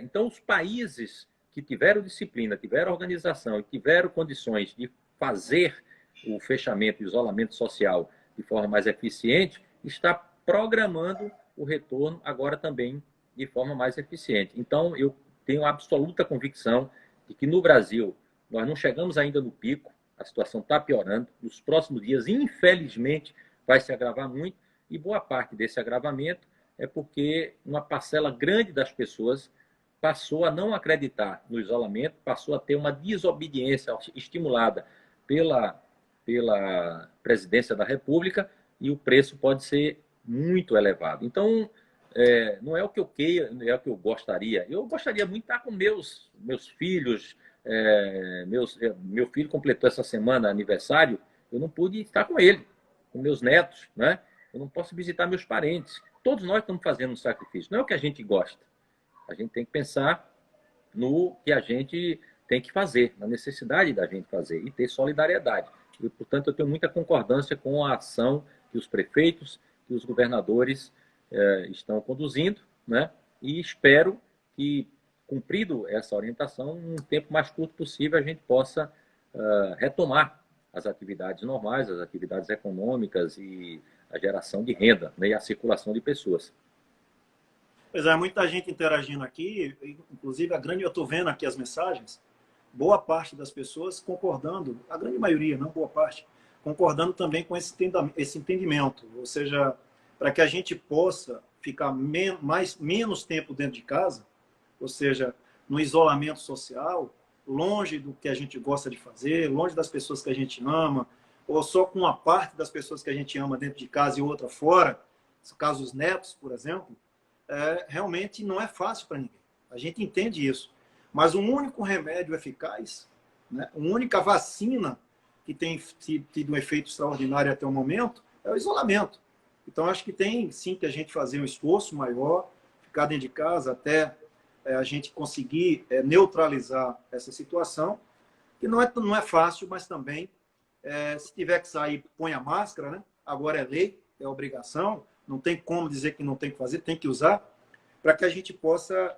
[SPEAKER 2] Então, os países que tiveram disciplina, tiveram organização e tiveram condições de fazer o fechamento e o isolamento social de forma mais eficiente, está programando o retorno agora também de forma mais eficiente. Então, eu tenho absoluta convicção de que no Brasil nós não chegamos ainda no pico, a situação está piorando, nos próximos dias, infelizmente, vai se agravar muito, e boa parte desse agravamento é porque uma parcela grande das pessoas passou a não acreditar no isolamento, passou a ter uma desobediência estimulada pela presidência da República e o preço pode ser muito elevado. Então, não é o que eu queira, não é o que eu gostaria. Eu gostaria muito de estar com meus filhos. Meu filho completou essa semana aniversário, eu não pude estar com ele, com meus netos, né? Eu não posso visitar meus parentes. Todos nós estamos fazendo um sacrifício. Não é o que a gente gosta. A gente tem que pensar no que a gente tem que fazer, na necessidade da gente fazer e ter solidariedade. E, portanto, eu tenho muita concordância com a ação que os prefeitos, que os governadores estão conduzindo, né? E espero que, cumprido essa orientação, num tempo mais curto possível, a gente possa retomar as atividades normais, as atividades econômicas e a geração de renda, né? E a circulação de pessoas.
[SPEAKER 1] Pois é, muita gente interagindo aqui, inclusive eu estou vendo aqui as mensagens, boa parte das pessoas concordando, a grande maioria, não boa parte, concordando também com esse entendimento, ou seja, para que a gente possa ficar menos tempo dentro de casa, ou seja, no isolamento social, longe do que a gente gosta de fazer, longe das pessoas que a gente ama, ou só com uma parte das pessoas que a gente ama dentro de casa e outra fora, no caso os netos, por exemplo, realmente não é fácil para ninguém. A gente entende isso. Mas um único remédio eficaz, né, uma única vacina que tem tido um efeito extraordinário até o momento, é o isolamento. Então, acho que tem sim que a gente fazer um esforço maior, ficar dentro de casa até a gente conseguir neutralizar essa situação, que não é fácil, mas também, se tiver que sair, põe a máscara, né? Agora é lei, é obrigação, não tem como dizer que não tem que fazer, tem que usar, para que a gente possa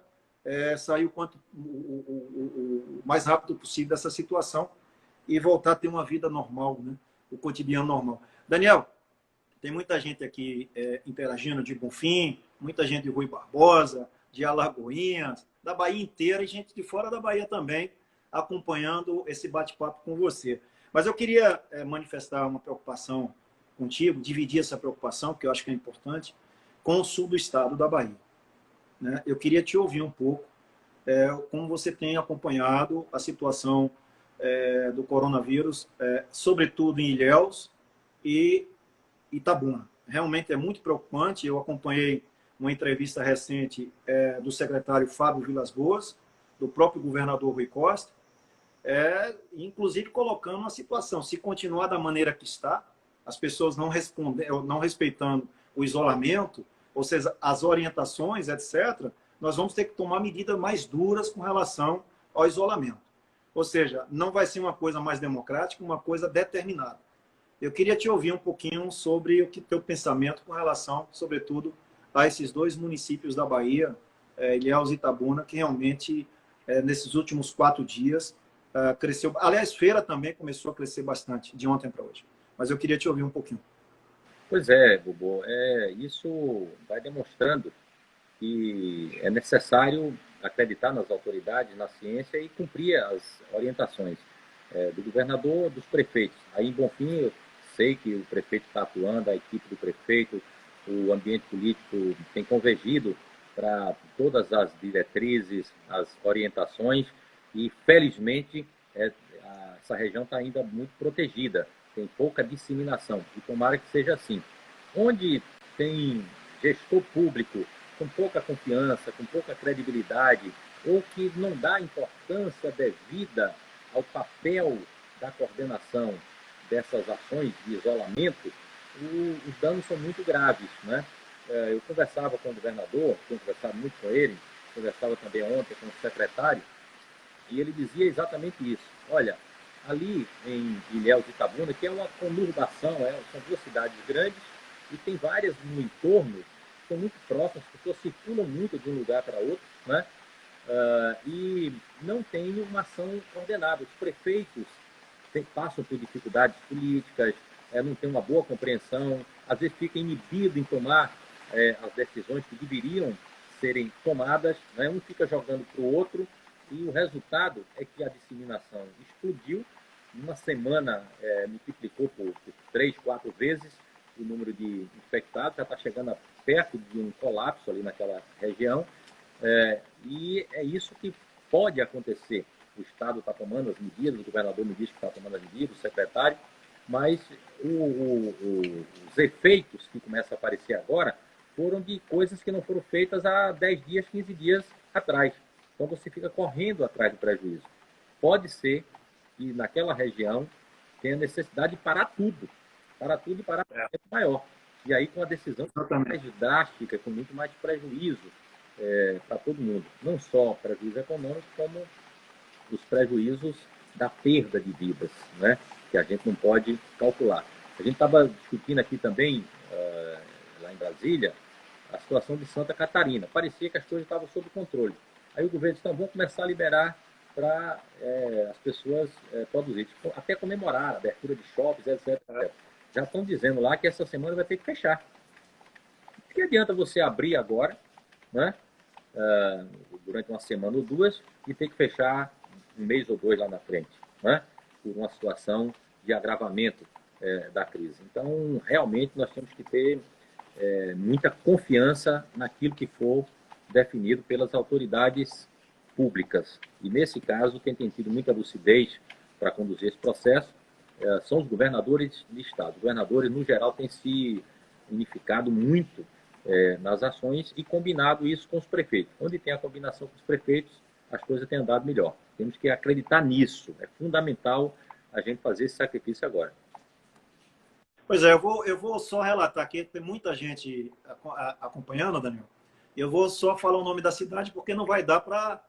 [SPEAKER 1] sair o mais rápido possível dessa situação e voltar a ter uma vida normal, né? O cotidiano normal. Daniel, tem muita gente aqui interagindo de Bonfim, muita gente de Rui Barbosa, de Alagoinhas, da Bahia inteira e gente de fora da Bahia também acompanhando esse bate-papo com você. Mas eu queria manifestar uma preocupação contigo, dividir essa preocupação, que eu acho que é importante, com o sul do estado da Bahia. Né? Eu queria te ouvir um pouco, como você tem acompanhado a situação do coronavírus, sobretudo em Ilhéus e Itabuna. Realmente é muito preocupante. Eu acompanhei uma entrevista recente do secretário Fábio Vilas Boas, do próprio governador Rui Costa, inclusive colocando uma situação, se continuar da maneira que está, as pessoas não respeitando o isolamento, ou seja, as orientações, etc., nós vamos ter que tomar medidas mais duras com relação ao isolamento. Ou seja, não vai ser uma coisa mais democrática, uma coisa determinada. Eu queria te ouvir um pouquinho sobre o teu pensamento com relação, sobretudo, a esses dois municípios da Bahia, Ilhéus e Itabuna, que realmente nesses últimos 4 dias. Cresceu. Aliás, feira também começou a crescer bastante, de ontem para hoje. Mas eu queria te ouvir um pouquinho.
[SPEAKER 2] Pois é, Bobo, isso vai demonstrando que é necessário acreditar nas autoridades, na ciência e cumprir as orientações do governador, dos prefeitos. Aí em Bonfim, eu sei que o prefeito está atuando, a equipe do prefeito, o ambiente político tem convergido para todas as diretrizes, as orientações e, felizmente, essa região está ainda muito protegida, tem pouca disseminação e tomara que seja assim. Onde tem gestor público com pouca confiança, com pouca credibilidade, ou que não dá importância devida ao papel da coordenação dessas ações de isolamento, os danos são muito graves, né? Eu conversava com o governador, tenho conversado muito com ele, conversava também ontem com o secretário, e ele dizia exatamente isso. Olha, ali em Ilhéus e Itabuna, que é uma conurbação, são 2 cidades grandes, e tem várias no entorno, são muito próximas, as pessoas circulam muito de um lugar para outro, né? E não tem uma ação coordenada. Os prefeitos passam por dificuldades políticas, não tem uma boa compreensão, às vezes fica inibido em tomar as decisões que deveriam serem tomadas, né? Um fica jogando para o outro, e o resultado é que a disseminação explodiu. Numa semana, multiplicou por 3, 4 vezes o número de infectados, já está chegando perto de um colapso ali naquela região, e é isso que pode acontecer. O Estado está tomando as medidas, o governador me disse que está tomando as medidas, o secretário, mas os efeitos que começam a aparecer agora foram de coisas que não foram feitas há 10 dias, 15 dias atrás. Então você fica correndo atrás do prejuízo. Pode ser que naquela região tenha necessidade de parar tudo e parar um tempo maior. E aí com a decisão mais drástica, com muito mais prejuízo para todo mundo. Não só prejuízo econômico, como os prejuízos da perda de vidas, né? Que a gente não pode calcular. A gente estava discutindo aqui também, lá em Brasília, a situação de Santa Catarina. Parecia que as coisas estavam sob controle. Aí o governo disse, então, vamos começar a liberar para as pessoas produzirem. Até comemorar a abertura de shoppings, etc. Já estão dizendo lá que essa semana vai ter que fechar. O que adianta você abrir agora, né? Durante uma semana ou 2, e ter que fechar 1 mês ou 2 lá na frente, né? Por uma situação de agravamento da crise. Então, realmente, nós temos que ter muita confiança naquilo que for definido pelas autoridades públicas. E, nesse caso, quem tem tido muita lucidez para conduzir esse processo são os governadores de Estado. Os governadores, no geral, têm se unificado muito nas ações e combinado isso com os prefeitos. Onde tem a combinação com os prefeitos, as coisas têm andado melhor. Temos que acreditar nisso. É fundamental a gente fazer esse sacrifício agora.
[SPEAKER 1] Pois é, eu vou só relatar aqui, tem muita gente acompanhando, Daniel. Eu vou só falar o nome da cidade, porque não vai dar para,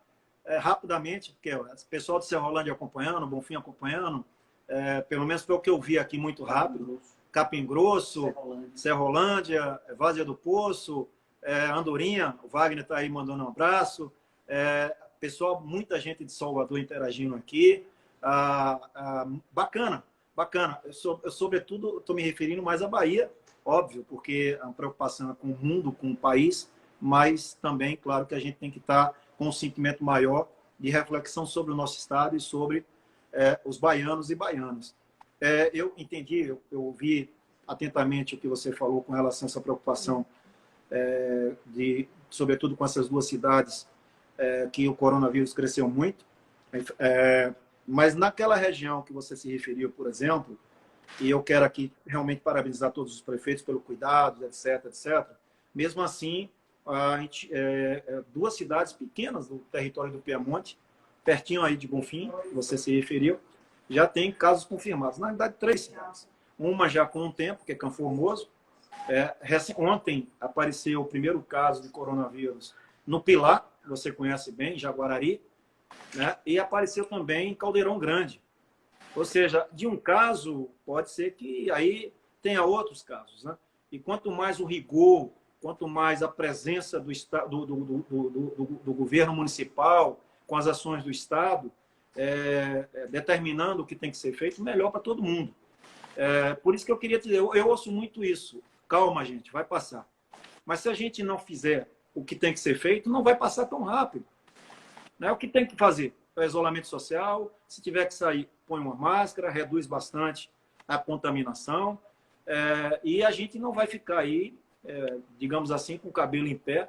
[SPEAKER 1] rapidamente, porque o pessoal de Serrolândia acompanhando, Bonfim acompanhando, pelo menos foi o que eu vi aqui muito rápido, Capim Grosso, Serrolândia, Várzea do Poço, Andorinha, o Wagner está aí mandando um abraço, pessoal, muita gente de Salvador interagindo aqui, bacana. Eu sobretudo, estou me referindo mais à Bahia, óbvio, porque a preocupação é com o mundo, com o país, mas também, claro, que a gente tem que estar com um sentimento maior de reflexão sobre o nosso Estado e sobre os baianos e baianas. Eu entendi, eu ouvi atentamente o que você falou com relação a essa preocupação, sobretudo com essas 2 cidades que o coronavírus cresceu muito, mas naquela região que você se referiu, por exemplo, e eu quero aqui realmente parabenizar todos os prefeitos pelo cuidado, etc., etc., mesmo assim, 2 cidades pequenas do território do Piemonte, pertinho aí de Bonfim, você se referiu, já tem casos confirmados. Na verdade, 3 cidades. Uma já com um tempo, que é Campo Formoso. Ontem apareceu o primeiro caso de coronavírus no Pilar, que você conhece bem, Jaguarari, né? E apareceu também em Caldeirão Grande. Ou seja, de um caso, pode ser que aí tenha outros casos, né? E quanto mais o rigor, quanto mais a presença do governo municipal, com as ações do Estado, determinando o que tem que ser feito, melhor para todo mundo. Por isso que eu queria dizer, eu ouço muito isso. Calma, gente, vai passar. Mas se a gente não fizer o que tem que ser feito, não vai passar tão rápido. Né? O que tem que fazer? É isolamento social, se tiver que sair, põe uma máscara, reduz bastante a contaminação, e a gente não vai ficar aí, digamos assim, com o cabelo em pé,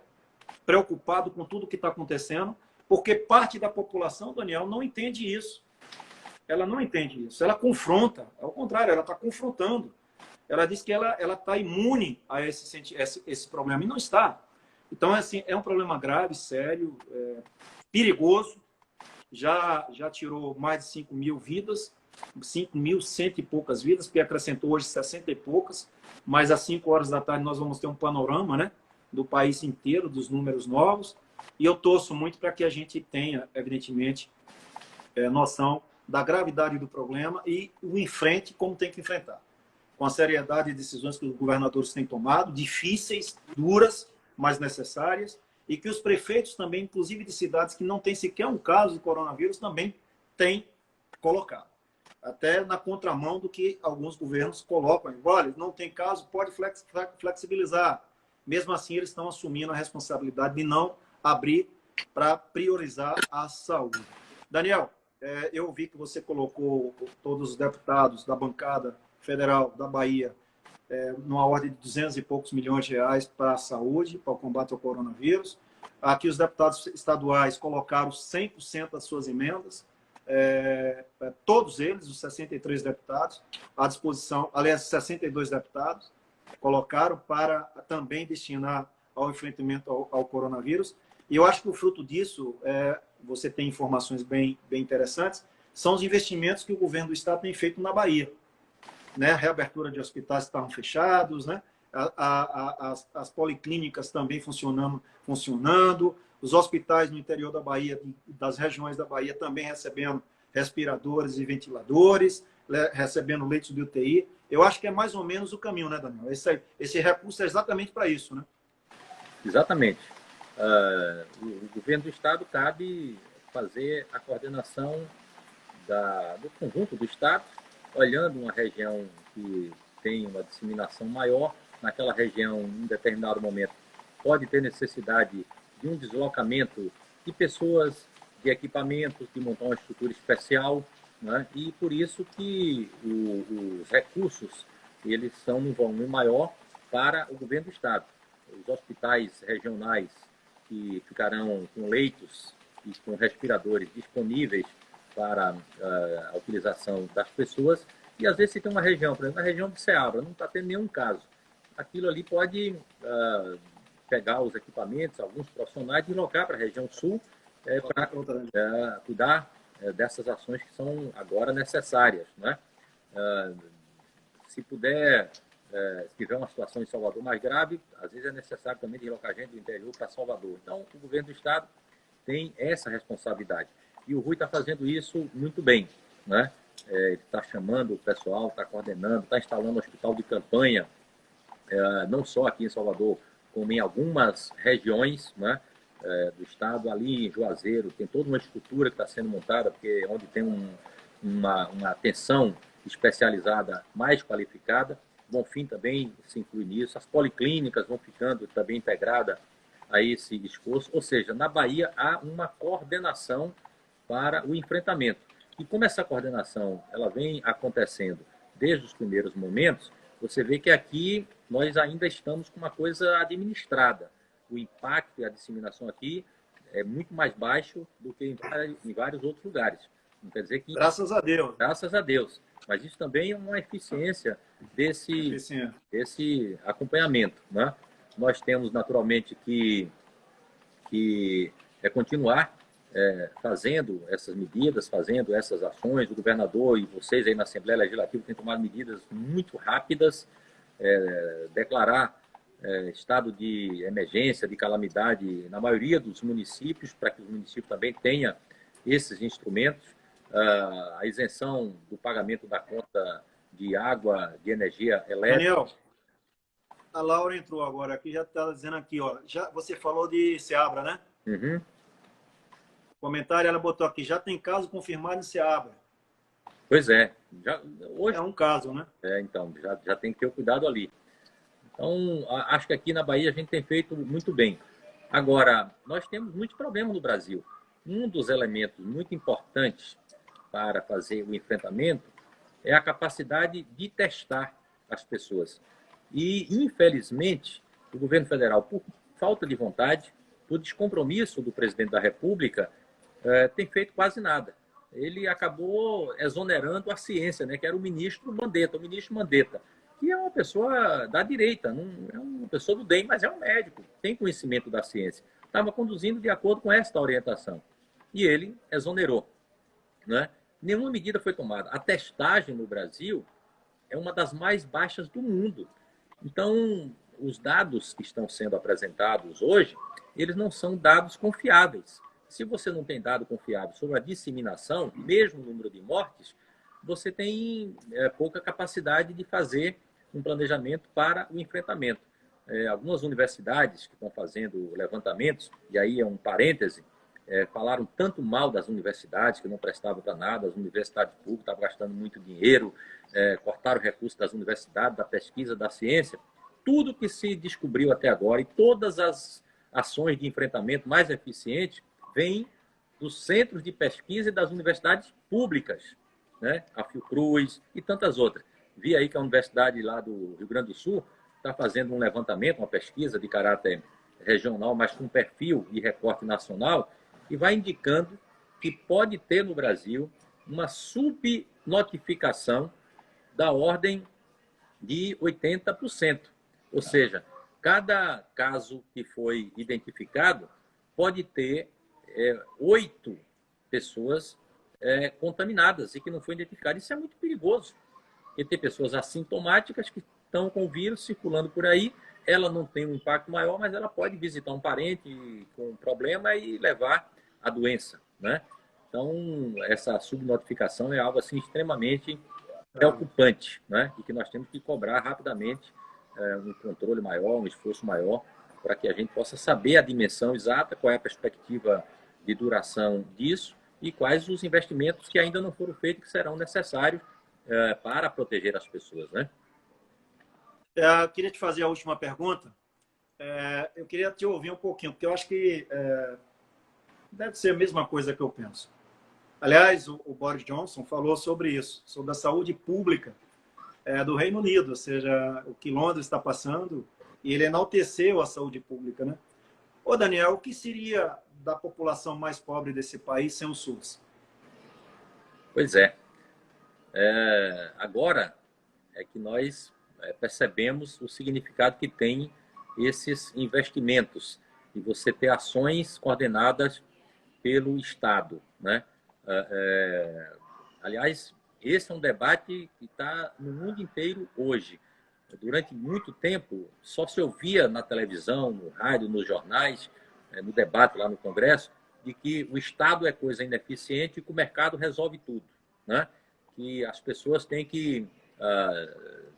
[SPEAKER 1] preocupado com tudo que está acontecendo, porque parte da população, Daniel, não entende isso. Ela não entende isso. Ela confronta, ao contrário, ela está confrontando. Ela diz que ela está imune a esse problema, e não está. Então, assim, é um problema grave, sério, perigoso. Já tirou mais de 5 mil vidas, 5.100 e poucas vidas, porque acrescentou hoje 60 e poucas, mas às 5 horas da tarde nós vamos ter um panorama, né, do país inteiro, dos números novos, e eu torço muito para que a gente tenha, evidentemente, noção da gravidade do problema e o enfrente como tem que enfrentar, com a seriedade de decisões que os governadores têm tomado, difíceis, duras, mas necessárias, e que os prefeitos também, inclusive de cidades que não têm sequer um caso de coronavírus, também têm colocado. Até na contramão do que alguns governos colocam. Olha, não tem caso, pode flexibilizar. Mesmo assim, eles estão assumindo a responsabilidade de não abrir para priorizar a saúde. Daniel, eu vi que você colocou todos os deputados da bancada federal da Bahia numa ordem de 200 e poucos milhões de reais para a saúde, para o combate ao coronavírus. Aqui os deputados estaduais colocaram 100% das suas emendas, todos eles, os 63 deputados, à disposição, aliás, 62 deputados, colocaram para também destinar ao enfrentamento ao coronavírus. E eu acho que o fruto disso, você tem informações bem interessantes, são os investimentos que o governo do Estado tem feito na Bahia. Né? A reabertura de hospitais que estavam fechados, né? As policlínicas também funcionando, os hospitais no interior da Bahia, das regiões da Bahia, também recebendo respiradores e ventiladores, recebendo leitos de UTI. Eu acho que é mais ou menos o caminho, né, Daniel? Esse recurso é exatamente para isso, né?
[SPEAKER 2] Exatamente. O governo do Estado cabe fazer a coordenação do conjunto do Estado, olhando uma região que tem uma disseminação maior, naquela região, em determinado momento, pode ter necessidade de um deslocamento de pessoas, de equipamentos, de montar uma estrutura especial, né? E por isso que os recursos eles são um volume maior para o governo do Estado. Os hospitais regionais que ficarão com leitos e com respiradores disponíveis para a utilização das pessoas. E às vezes se tem uma região, por exemplo, na região de Ceabra, não está tendo nenhum caso. Aquilo ali pode pegar os equipamentos, alguns profissionais, e deslocar para a região sul para cuidar dessas ações que são agora necessárias. Né? Se puder, se tiver uma situação em Salvador mais grave, às vezes é necessário também deslocar gente do interior para Salvador. Então, o governo do Estado tem essa responsabilidade. E o Rui está fazendo isso muito bem. Né? Ele está chamando o pessoal, está coordenando, está instalando um hospital de campanha, não só aqui em Salvador, como em algumas regiões, né, do estado. Ali em Juazeiro tem toda uma estrutura que está sendo montada, porque onde tem uma atenção especializada mais qualificada. Bonfim também se inclui nisso. As policlínicas vão ficando também integradas a esse esforço. Ou seja, na Bahia há uma coordenação para o enfrentamento. E como essa coordenação ela vem acontecendo desde os primeiros momentos, você vê que aqui nós ainda estamos com uma coisa administrada. O impacto e a disseminação aqui é muito mais baixo do que em vários outros lugares. Não quer dizer que...
[SPEAKER 1] Graças a Deus.
[SPEAKER 2] Graças a Deus. Mas isso também é uma eficiência desse acompanhamento. Né? Nós temos, naturalmente, que continuar fazendo essas medidas, fazendo essas ações. O governador e vocês aí na Assembleia Legislativa têm tomado medidas muito rápidas, declarar estado de emergência, de calamidade na maioria dos municípios, para que os municípios também tenham esses instrumentos, a isenção do pagamento da conta de água, de energia elétrica.
[SPEAKER 1] Daniel, a Laura entrou agora aqui, já está dizendo aqui, ó, você falou de Ceabra, né?
[SPEAKER 2] Uhum.
[SPEAKER 1] Comentário, ela botou aqui, já tem caso confirmado em Ceará.
[SPEAKER 2] Pois é. Hoje,
[SPEAKER 1] é um caso, né?
[SPEAKER 2] Então, já tem que ter o cuidado ali. Então, acho que aqui na Bahia a gente tem feito muito bem. Agora, nós temos muitos problemas no Brasil. Um dos elementos muito importantes para fazer o enfrentamento é a capacidade de testar as pessoas. E, infelizmente, o governo federal, por falta de vontade, por descompromisso do presidente da República, tem feito quase nada. Ele acabou exonerando a ciência, né, que era o ministro Mandetta, que é uma pessoa da direita, não é uma pessoa do DEM, mas é um médico, tem conhecimento da ciência. Estava conduzindo de acordo com esta orientação. E ele exonerou. Né? Nenhuma medida foi tomada. A testagem no Brasil é uma das mais baixas do mundo. Então, os dados que estão sendo apresentados hoje, eles não são dados confiáveis. Se você não tem dado confiável sobre a disseminação, mesmo o número de mortes, você tem pouca capacidade de fazer um planejamento para o enfrentamento. Algumas universidades que estão fazendo levantamentos, e aí é um parêntese, falaram tanto mal das universidades, que não prestavam para nada, as universidades públicas estavam gastando muito dinheiro, cortaram recursos das universidades, da pesquisa, da ciência. Tudo que se descobriu até agora e todas as ações de enfrentamento mais eficientes vêm dos centros de pesquisa e das universidades públicas, né? A Fiocruz e tantas outras. Vi aí que a universidade lá do Rio Grande do Sul está fazendo um levantamento, uma pesquisa de caráter regional, mas com perfil e recorte nacional, e vai indicando que pode ter no Brasil uma subnotificação da ordem de 80%. Ou seja, cada caso que foi identificado pode ter 8 pessoas contaminadas e que não foi identificado. Isso é muito perigoso. Porque tem pessoas assintomáticas que estão com o vírus circulando por aí, ela não tem um impacto maior, mas ela pode visitar um parente com problema e levar a doença, né? Então, essa subnotificação é algo assim extremamente preocupante, né? E que nós temos que cobrar rapidamente um controle maior, um esforço maior, para que a gente possa saber a dimensão exata, qual é a perspectiva de duração disso e quais os investimentos que ainda não foram feitos que serão necessários para proteger as pessoas, né?
[SPEAKER 1] Eu queria te fazer a última pergunta. Eu queria te ouvir um pouquinho, porque eu acho que deve ser a mesma coisa que eu penso. Aliás, o Boris Johnson falou sobre isso, sobre a saúde pública do Reino Unido, ou seja, o que Londres está passando, e ele enalteceu a saúde pública, né? Ô, Daniel, o que seria da população mais pobre desse país sem o SUS?
[SPEAKER 2] Pois é. Agora é que nós percebemos o significado que tem esses investimentos e você ter ações coordenadas pelo Estado, né? Aliás, esse é um debate que está no mundo inteiro hoje. Durante muito tempo, só se ouvia na televisão, no rádio, nos jornais, no debate lá no Congresso, de que o Estado é coisa ineficiente e que o mercado resolve tudo, né? Que as pessoas têm que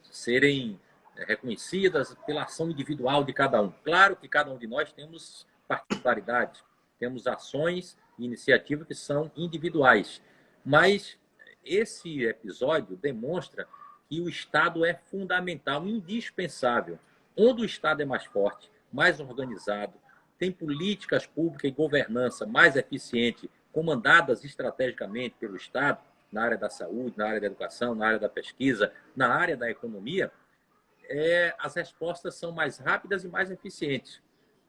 [SPEAKER 2] serem reconhecidas pela ação individual de cada um. Claro que cada um de nós temos particularidades, temos ações e iniciativas que são individuais, mas esse episódio demonstra que o Estado é fundamental, indispensável. Onde o Estado é mais forte, mais organizado, tem políticas públicas e governança mais eficiente, comandadas estrategicamente pelo Estado, na área da saúde, na área da educação, na área da pesquisa, na área da economia, as respostas são mais rápidas e mais eficientes.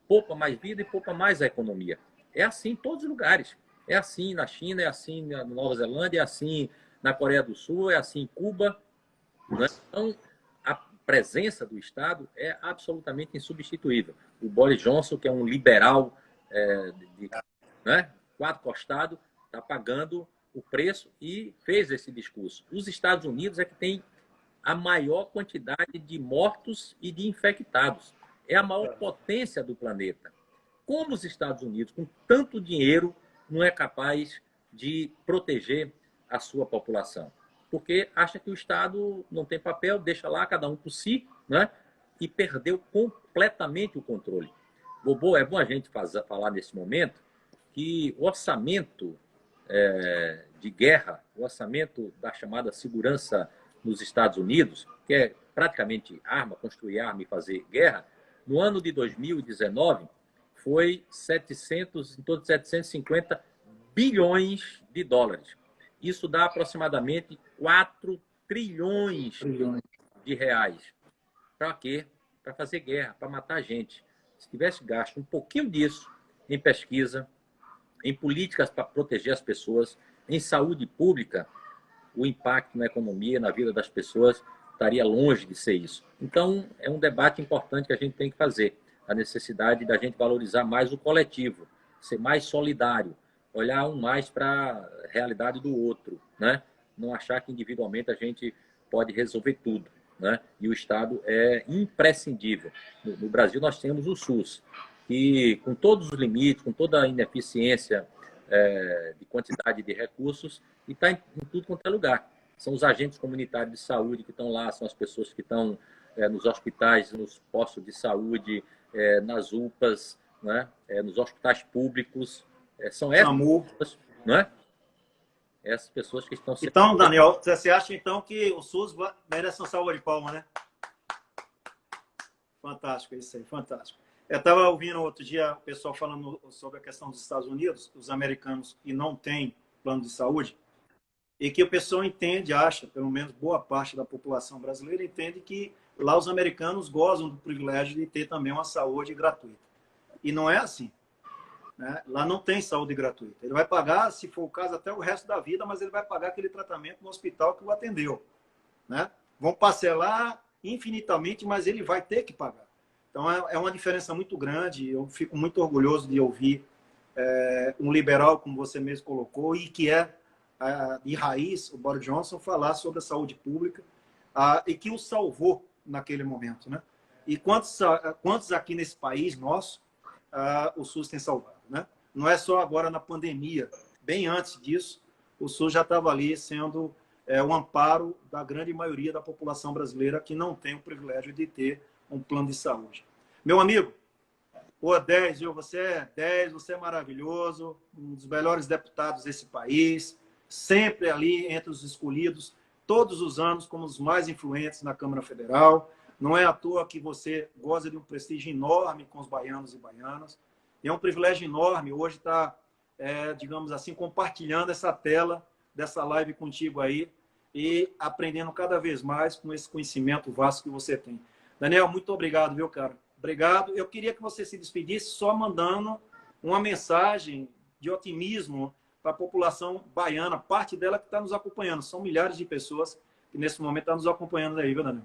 [SPEAKER 2] Poupa mais vida e poupa mais a economia. É assim em todos os lugares. É assim na China, é assim na Nova Zelândia, é assim na Coreia do Sul, é assim em Cuba. Né? Então, a presença do Estado é absolutamente insubstituível. O Boris Johnson, que é um liberal quatro costado, está pagando o preço e fez esse discurso. Os Estados Unidos é que tem a maior quantidade de mortos e de infectados. É a maior potência do planeta. Como os Estados Unidos, com tanto dinheiro, não é capaz de proteger a sua população? Porque acha que o Estado não tem papel, deixa lá cada um por si, né? E perdeu completamente o controle. Bobô, é bom a gente falar nesse momento que o orçamento de guerra, o orçamento da chamada segurança nos Estados Unidos, que é praticamente arma, construir arma e fazer guerra, no ano de 2019 foi em torno de 750 bilhões de dólares. Isso dá aproximadamente 4 trilhões de reais. Para quê? Para fazer guerra, para matar gente. Se tivesse gasto um pouquinho disso em pesquisa, em políticas para proteger as pessoas, em saúde pública, o impacto na economia, na vida das pessoas, estaria longe de ser isso. Então, é um debate importante que a gente tem que fazer. A necessidade da gente valorizar mais o coletivo, ser mais solidário, olhar um mais para a realidade do outro, né? Não achar que individualmente a gente pode resolver tudo, né? E o Estado é imprescindível. No Brasil, nós temos o SUS, que com todos os limites, com toda a ineficiência de quantidade de recursos, e está em tudo quanto é lugar. São os agentes comunitários de saúde que estão lá, são as pessoas que estão nos hospitais, nos postos de saúde, nas UPAs, né? Nos hospitais públicos. São essas pessoas, não é? Essas pessoas que estão...
[SPEAKER 1] Então, Daniel, você acha então que o SUS merece uma salva de palmas, né? Fantástico, isso aí, fantástico. Eu estava ouvindo outro dia o pessoal falando sobre a questão dos Estados Unidos, os americanos que não têm plano de saúde, e que o pessoal entende, acha, pelo menos boa parte da população brasileira entende que lá os americanos gozam do privilégio de ter também uma saúde gratuita. E não é assim, né? Lá não tem saúde gratuita. Ele vai pagar, se for o caso, até o resto da vida, mas ele vai pagar aquele tratamento no hospital que o atendeu, né? Vão parcelar infinitamente, mas ele vai ter que pagar. Então, é uma diferença muito grande. Eu fico muito orgulhoso de ouvir um liberal, como você mesmo colocou, e que é de raiz, o Boris Johnson, falar sobre a saúde pública e que o salvou naquele momento, né? E quantos aqui nesse país nosso o SUS tem salvado, né? Não é só agora na pandemia. Bem antes disso, o SUS já estava ali sendo o amparo da grande maioria da população brasileira que não tem o privilégio de ter um plano de saúde. Meu amigo, pô, 10, viu? Você é 10, você é maravilhoso, um dos melhores deputados desse país, sempre ali entre os escolhidos, todos os anos como os mais influentes na Câmara Federal. Não é à toa que você goza de um prestígio enorme com os baianos e baianas. E é um privilégio enorme hoje estar, digamos assim, compartilhando essa tela dessa live contigo aí e aprendendo cada vez mais com esse conhecimento vasto que você tem. Daniel, muito obrigado, viu, cara? Obrigado. Eu queria que você se despedisse só mandando uma mensagem de otimismo para a população baiana, parte dela que está nos acompanhando. São milhares de pessoas que nesse momento estão nos acompanhando aí, viu, Daniel?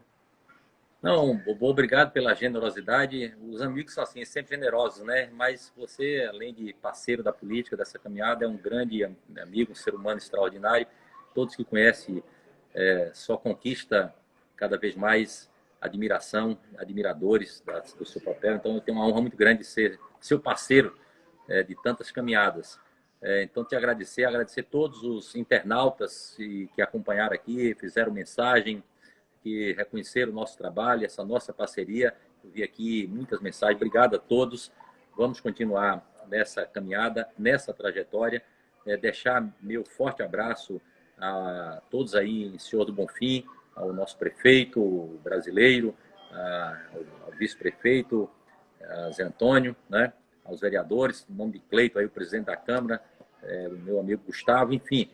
[SPEAKER 2] Não, obrigado pela generosidade. Os amigos são assim, sempre generosos, né? Mas você, além de parceiro da política, dessa caminhada, é um grande amigo, um ser humano extraordinário. Todos que conhecem só conquista cada vez mais admiração, admiradores do seu papel. Então, eu tenho uma honra muito grande de ser seu parceiro de tantas caminhadas. Então, te agradecer todos os internautas que acompanharam aqui, fizeram mensagem, que reconheceram o nosso trabalho, essa nossa parceria. Eu vi aqui muitas mensagens. Obrigado a todos. Vamos continuar nessa caminhada, nessa trajetória. Deixar meu forte abraço a todos aí em Senhor do Bonfim, ao nosso prefeito brasileiro, ao vice-prefeito Zé Antônio, né? Aos vereadores, em nome de Cleito, aí, o presidente da Câmara, o meu amigo Gustavo, enfim,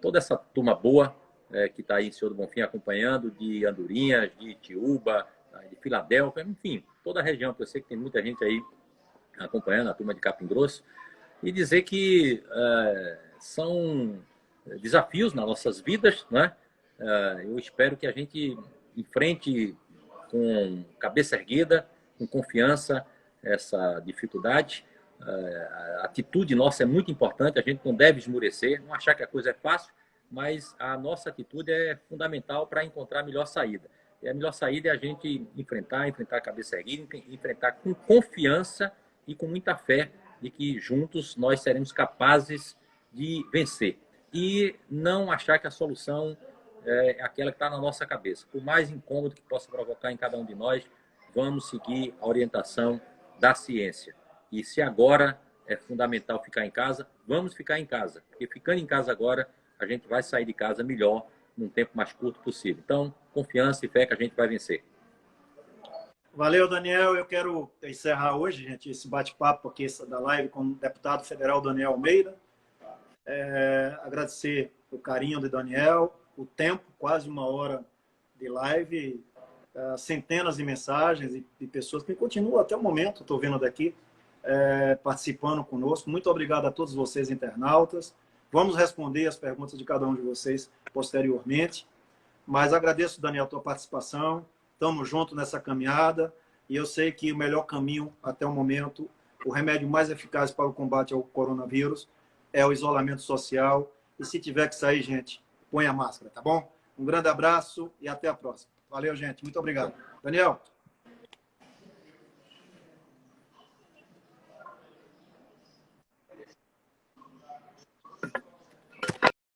[SPEAKER 2] toda essa turma boa que está aí em Senhor do Bonfim acompanhando, de Andorinhas, de Itiúba, de Filadélfia, enfim, toda a região, porque eu sei que tem muita gente aí acompanhando, a turma de Capim Grosso, e dizer que são desafios nas nossas vidas, né? Eu espero que a gente enfrente com cabeça erguida, com confiança, essa dificuldade. A atitude nossa é muito importante, a gente não deve esmurecer, não achar que a coisa é fácil, mas a nossa atitude é fundamental para encontrar a melhor saída. E a melhor saída é a gente enfrentar a cabeça erguida, enfrentar com confiança e com muita fé de que juntos nós seremos capazes de vencer. E não achar que a solução é aquela que está na nossa cabeça. Por mais incômodo que possa provocar em cada um de nós, vamos seguir a orientação da ciência. E se agora é fundamental ficar em casa. Vamos ficar em casa, porque ficando em casa agora, a gente vai sair de casa melhor, num tempo mais curto possível. Então, confiança e fé que a gente vai vencer.
[SPEAKER 1] Valeu, Daniel. Eu quero encerrar hoje, gente, esse bate-papo aqui da live com o deputado federal Daniel Almeida. Agradecer o carinho de Daniel, o tempo, quase 1 hora de live, centenas de mensagens de pessoas que continuam até o momento, estou vendo daqui, participando conosco. Muito obrigado a todos vocês, internautas. Vamos responder as perguntas de cada um de vocês posteriormente. Mas agradeço, Daniel, a tua participação. Estamos juntos nessa caminhada. E eu sei que o melhor caminho, até o momento, o remédio mais eficaz para o combate ao coronavírus é o isolamento social. E se tiver que sair, gente, põe a máscara, tá bom? Um grande abraço e até a próxima. Valeu, gente. Muito obrigado. Daniel.